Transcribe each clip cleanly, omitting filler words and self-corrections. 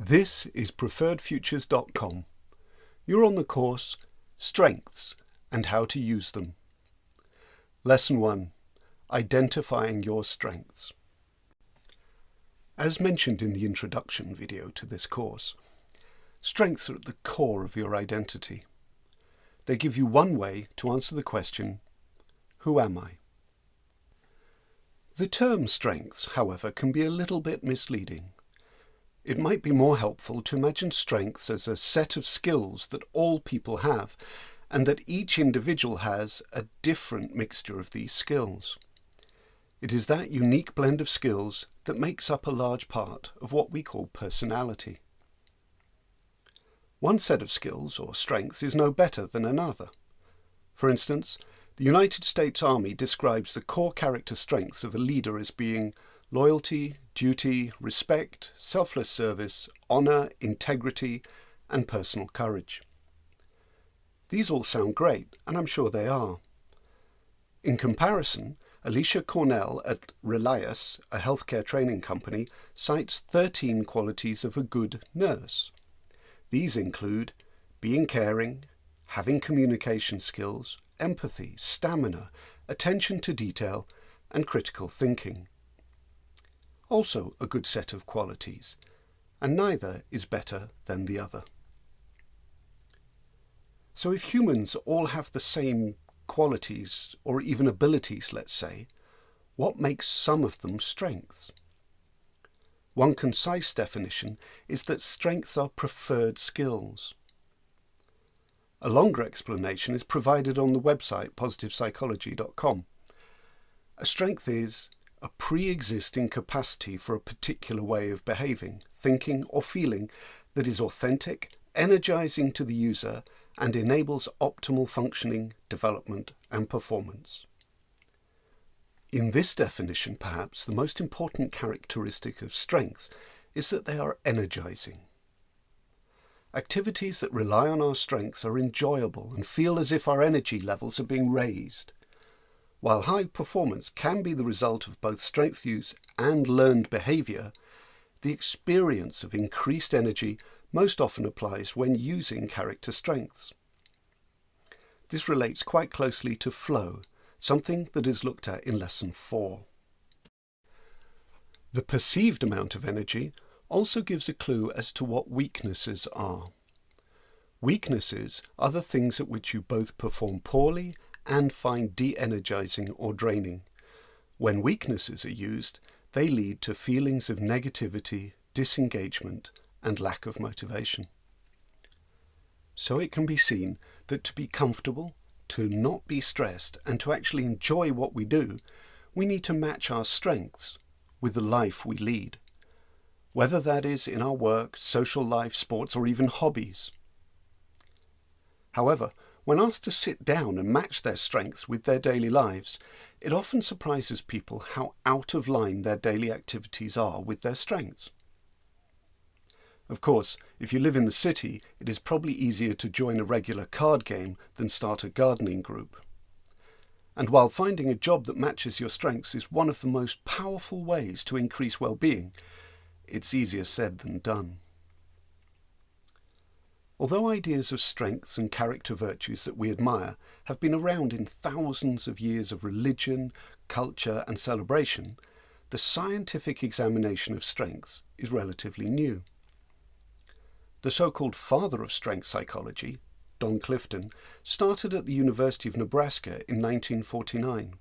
This is preferredfutures.com. You're on the course Strengths and How to Use Them. Lesson 1. Identifying your strengths. As mentioned in the introduction video to this course, strengths are at the core of your identity. They give you one way to answer the question, who am I? The term strengths, however, can be a little bit misleading. It might be more helpful to imagine strengths as a set of skills that all people have, and that each individual has a different mixture of these skills. It is that unique blend of skills that makes up a large part of what we call personality. One set of skills or strengths is no better than another. For instance, the United States Army describes the core character strengths of a leader as being loyalty, duty, respect, selfless service, honour, integrity, and personal courage. These all sound great, and I'm sure they are. In comparison, Alicia Cornell at Relias, a healthcare training company, cites 13 qualities of a good nurse. These include being caring, having communication skills, empathy, stamina, attention to detail, and critical thinking. Also a good set of qualities, and neither is better than the other. So if humans all have the same qualities, or even abilities, let's say, what makes some of them strengths? One concise definition is that strengths are preferred skills. A longer explanation is provided on the website positivepsychology.com. A strength is a pre-existing capacity for a particular way of behaving, thinking or feeling that is authentic, energizing to the user, and enables optimal functioning, development, and performance. In this definition, perhaps, the most important characteristic of strengths is that they are energizing. Activities that rely on our strengths are enjoyable and feel as if our energy levels are being raised. While high performance can be the result of both strength use and learned behaviour, the experience of increased energy most often applies when using character strengths. This relates quite closely to flow, something that is looked at in Lesson 4. The perceived amount of energy also gives a clue as to what weaknesses are. Weaknesses are the things at which you both perform poorly and find de-energizing or draining. When weaknesses are used, they lead to feelings of negativity, disengagement, and lack of motivation. So it can be seen that to be comfortable, to not be stressed, and to actually enjoy what we do, we need to match our strengths with the life we lead, whether that is in our work, social life, sports, or even hobbies. However, when asked to sit down and match their strengths with their daily lives, it often surprises people how out of line their daily activities are with their strengths. Of course, if you live in the city, it is probably easier to join a regular card game than start a gardening group. And while finding a job that matches your strengths is one of the most powerful ways to increase well-being, it's easier said than done. Although ideas of strengths and character virtues that we admire have been around in thousands of years of religion, culture, and celebration, the scientific examination of strengths is relatively new. The so-called father of strength psychology, Don Clifton, started at the University of Nebraska in 1949.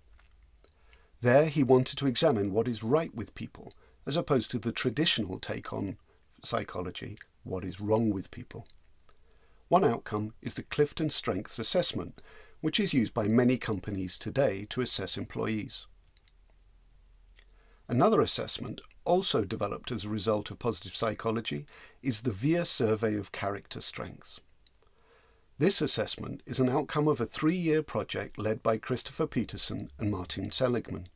There he wanted to examine what is right with people, as opposed to the traditional take on psychology, what is wrong with people. One outcome is the Clifton Strengths Assessment, which is used by many companies today to assess employees. Another assessment, also developed as a result of positive psychology, is the VIA Survey of Character Strengths. This assessment is an outcome of a 3-year project led by Christopher Peterson and Martin Seligman.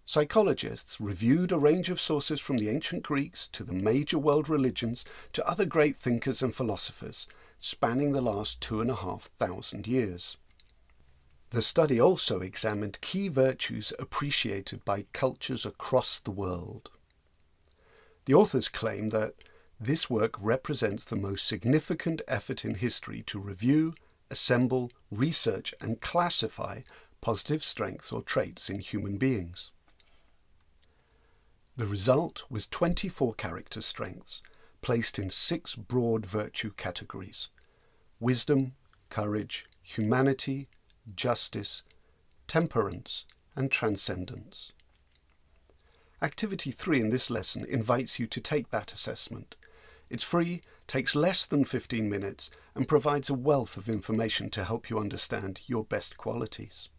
Psychologists reviewed a range of sources from the ancient Greeks to the major world religions to other great thinkers and philosophers, spanning the last 2,500 years. The study also examined key virtues appreciated by cultures across the world. The authors claim that This work represents the most significant effort in history to review, assemble, research and classify positive strengths or traits in human beings. The result was 24 character strengths, placed in 6 broad virtue categories: wisdom, courage, humanity, justice, temperance, and transcendence. Activity 3 in this lesson invites you to take that assessment. It's free, takes less than 15 minutes, and provides a wealth of information to help you understand your best qualities.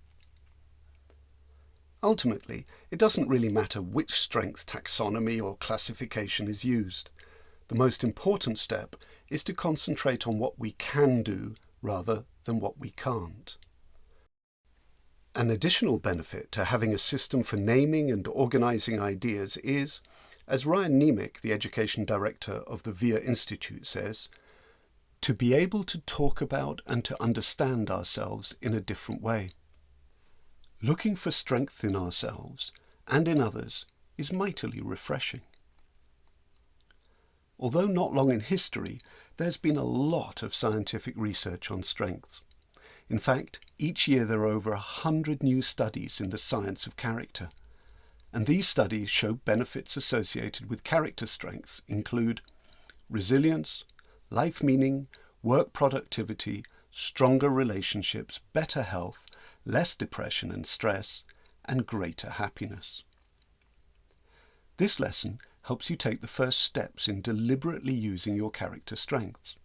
Ultimately, it doesn't really matter which strength taxonomy or classification is used. The most important step is to concentrate on what we can do rather than what we can't. An additional benefit to having a system for naming and organising ideas is, as Ryan Niemiec, the Education Director of the VIA Institute, says, to be able to talk about and to understand ourselves in a different way. Looking for strength in ourselves and in others is mightily refreshing. Although not long in history, there's been a lot of scientific research on strengths. In fact, each year there are over 100 new studies in the science of character, and these studies show benefits associated with character strengths include resilience, life meaning, work productivity, stronger relationships, better health, less depression and stress, and greater happiness. This lesson helps you take the first steps in deliberately using your character strengths.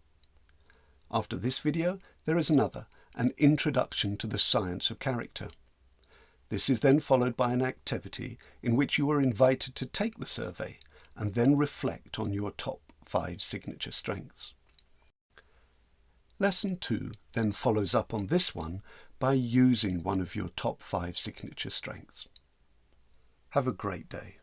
After this video, there is another, an introduction to the science of character. This is then followed by an activity in which you are invited to take the survey and then reflect on your top 5 signature strengths. Lesson 2 then follows up on this one by using one of your top 5 signature strengths. Have a great day.